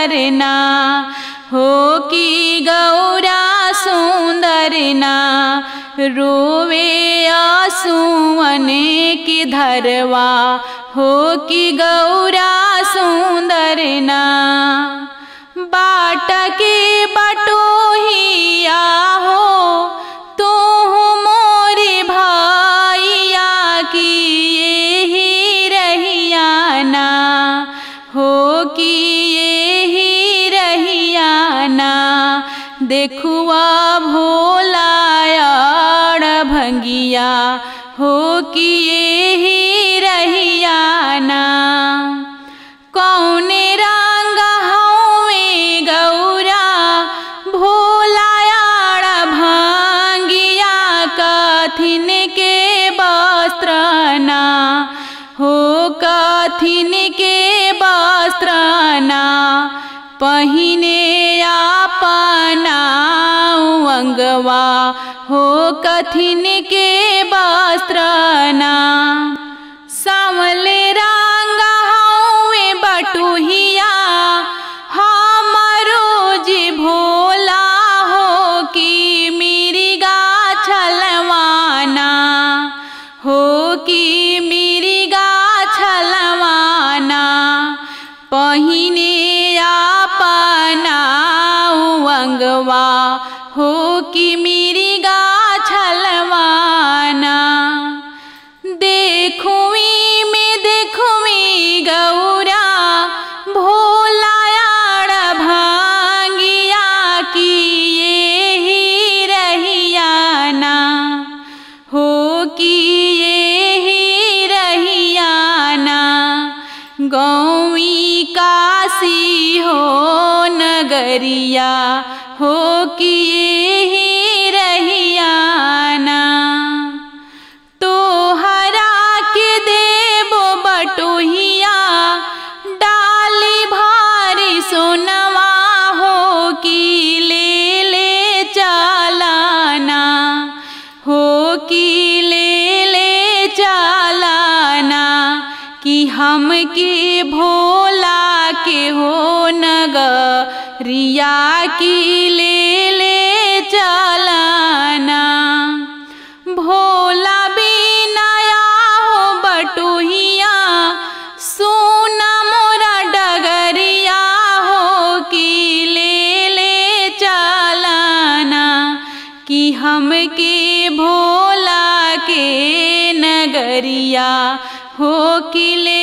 सुंदर ना, हो कि गौरा सुंदर ना, रोवे आंसुअन की धरवा, हो कि गौरा सुंदर ना। बाट के बटोहिया हो तू मोरे भाइया की यही रहिया ना, हो कि यही रहिया ना। देखुआ भोला यार भंगिया, हो कि यही रहिया ना। कौने रंग हवे गौरा भोला यार भंगिया, कथिन के वस्त्र ना, हो कथिन के वस्त्र ना। पहिने अपना अंगवा, हो कथिन के वस्त्र ना। सांवले रंग हवे बटुहिया हमरो जी भोला, हो कि मिर्गा छलवाना, हो कि मिर्गा छलवाना। पहिने अपना अंगवा, हो कि मिर्गा छलवाना। देखुई में देखुई गौरा भोला यार भांगिया की यही रहिया ना, हो कि यही रहिया ना। गौवी काशी हो नगरिया, हो कि यही रहिया ना। तो हरा के देबो बटोहिया डाली भारी सोनवा, हो कि ले ले चालाना, हो कि ले ले चालाना। कि हम के भोला के हो नगरिया की ले ले चालाना। भोला बिनाया हो बटुहिया सोना मोरा डगरिया, हो कि ले ले चालाना। कि हम के भोला के नगरिया, हो कि ले